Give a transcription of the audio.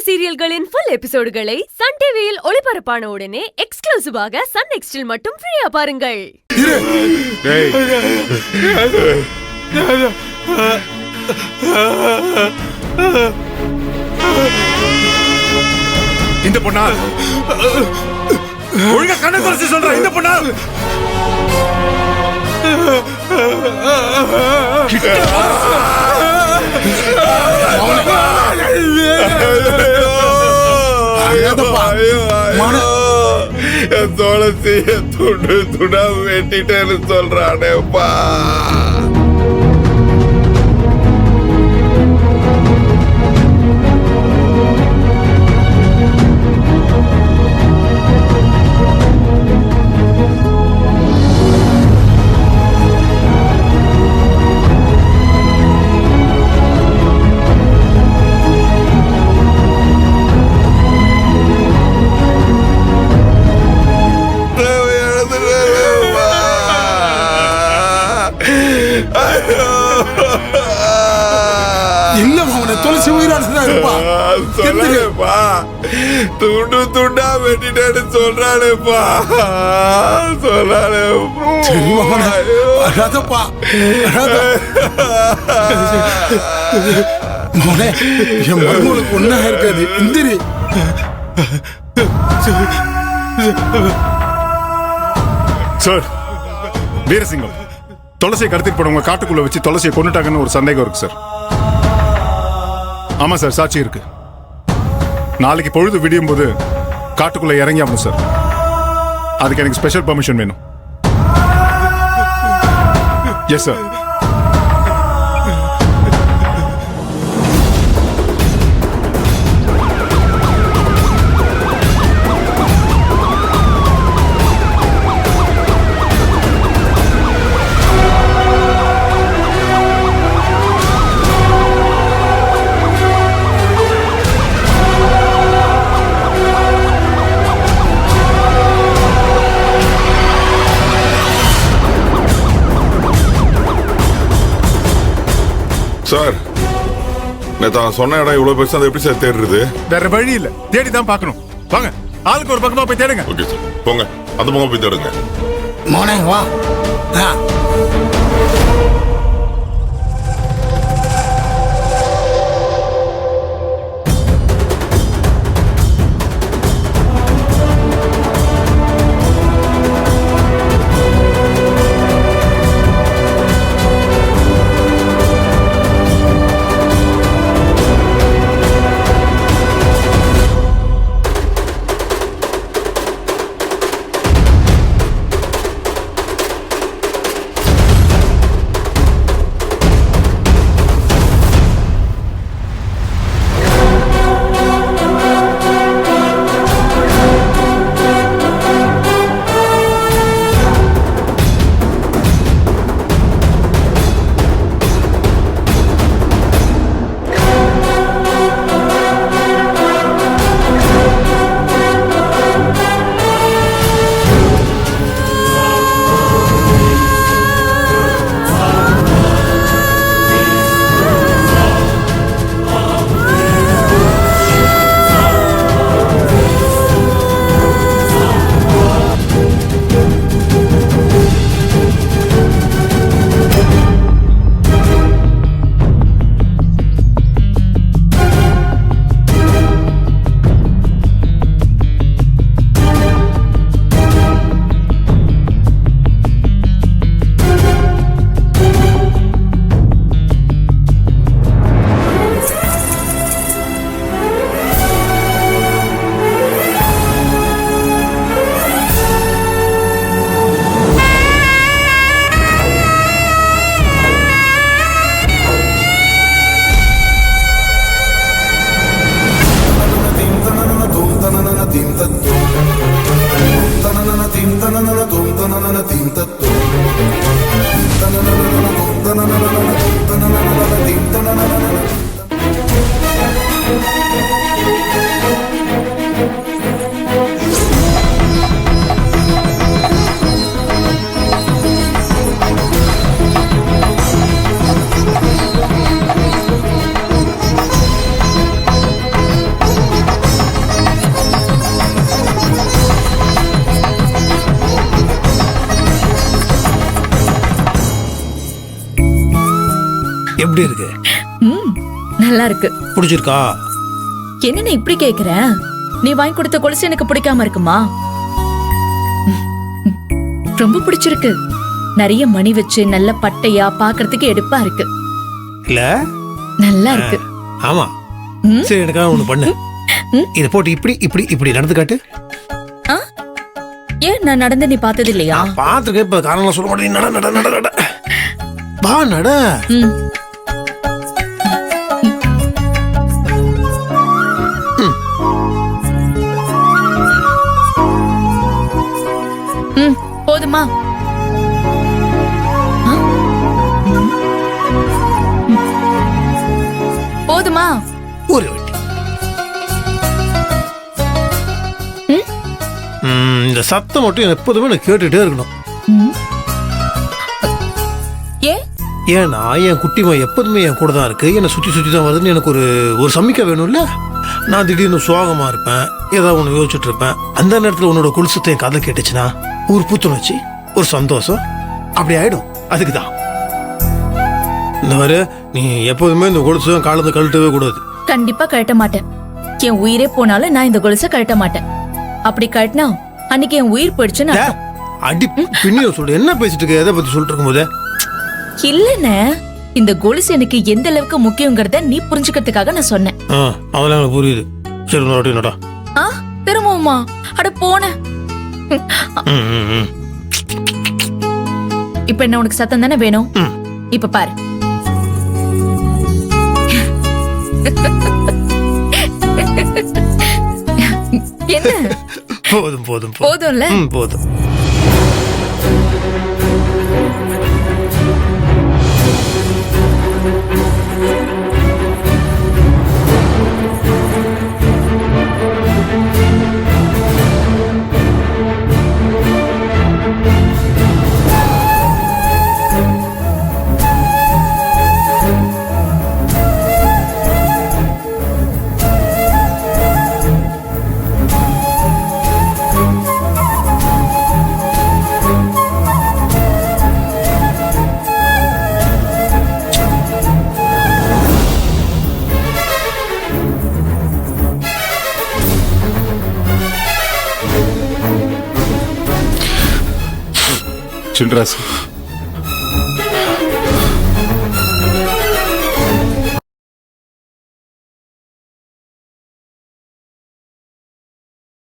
சீரியல்களின் full எபிசோடுகளை Sun டிவியில் ஒளிபரப்பான உடனே எக்ஸ்க்ளூசிவாக சன் நெக்ஸ்டில் மட்டும் ஃப்ரீயா பாருங்கள். இந்த பொண்ணா ஒழுங்கா கண்ணை தொடச்சு சொல்ற. இந்த பொண்ணா துளசிய துண்டு துடா வெட்டிட்டேன்னு சொல்றானேப்பா. துளசி உயிராடுப்பா துண்டு துண்டா வெட்டிட்டேன்னு சொல்றானேப்பா. அழாதப்பா மோனே, என் மருமகளுக்கு ஒன்னா இருக்காது. இந்திரி சார், வீரசிங்கம் துளசியை கடத்திட்டு போனவங்க காட்டுக்குள்ள வச்சு துளசியை கொண்டுட்டாங்கன்னு ஒரு சந்தேகம் இருக்கு சார். ஆமா சார், சாட்சி இருக்கு. நாளைக்கு பொழுது விடியும் போது காட்டுக்குள்ள இறங்கி ஆகணும் சார். அதுக்கு எனக்கு ஸ்பெஷல் பர்மிஷன் வேணும். Yes sir. சார், நேத்து சொன்ன இடம் இவ்வளவு பெருசா எப்படி சார் தேடுறது? வேற வழி இல்ல, தேடி தான் பார்க்கணும். வாங்க, ஆளுக்கு ஒரு பக்கமா போய் தேடுங்க. ஓகே சார், போங்க, அந்த பக்கம் போய் தேடுங்க. மோனே வா. எப்படி இருக்கு? நல்லா இருக்கு. பிடிச்சிருக்கா? என்ன நீ இப்படி கேக்குற? நீ வாங்கி கொடுத்த கொலுசு எனக்கு பிடிக்காம இருக்குமா? ரொம்ப பிடிச்சிருக்கு. நிறைய மணி வச்சு நல்ல பட்டையா பாக்குறதுக்கு எடுப்பா இருக்கு. இல்ல நல்லா இருக்கு. ஆமா. சரி, எனக்காக ஒண்ணு பண்ணு. இத போட்டு இப்படி இப்படி இப்படி நடந்து காட்டு. ஏன் நான் நடந்து நீ பார்த்தது இல்லையா? பாத்துருக்க. இப்ப காரணம் சொல்ல மாட்டேன். நட நட நட நட. வா நட. போதுமா? போதுமா? ஒரு வெட்டி. இந்த சத்தம் மட்டும் எப்போதுமே எனக்கு கேட்டுட்டே இருக்கணும். ஏன்னா என் குட்டிமா எப்போதுமே என் கூட தான் இருக்கு. என்னை சுற்றி சுற்றி தான் வருதுன்னு எனக்கு ஒரு சமிக்கை வேணும்ல. நான் திடீர்னு சோகமா இருப்பேன், ஏதாவது ஒன்று யோசிச்சுட்டு இருப்பேன். அந்த நேரத்தில் உன்னோட கொலுசத்தை என் கதை கேட்டுச்சுன்னா ஒரு புத்துணர்ச்சி, ஒரு சந்தோஷம் அப்படி ஆயிடும். அதுக்கு தான் இந்த மாதிரி நீ எப்போதுமே இந்த கொலுசு காலத்தை கழட்டவே கூடாது. கண்டிப்பா கழட்ட மாட்டேன். என் உயிரே போனாலும் நான் இந்த கொலுசை கழட்ட மாட்டேன். அப்படி கழட்டினா அன்னைக்கு என் உயிர் போயிடுச்சுன்னு அர்த்தம். அடி பின்னிய சொல்லு. என்ன பேசிட்டு இருக்க? எதை பத்தி சொல்லிட்டு இருக்கும் போதே? இல்லன்னு இந்த கொலுசு எனக்கு எந்த அளவுக்கு முக்கியங்கிறத நீ புரிஞ்சுக்கிறதுக்காக நான் சொன்னேன். அதெல்லாம் எனக்கு புரியுது. சரி, நோட்டா. திரும்பவுமா? அட போன. இப்ப என்ன உனக்கு சத்தம் தானே வேணும்? இப்ப பாரு. என்ன? போதும் போதும் போதும்ல? போதும். சின்ராசு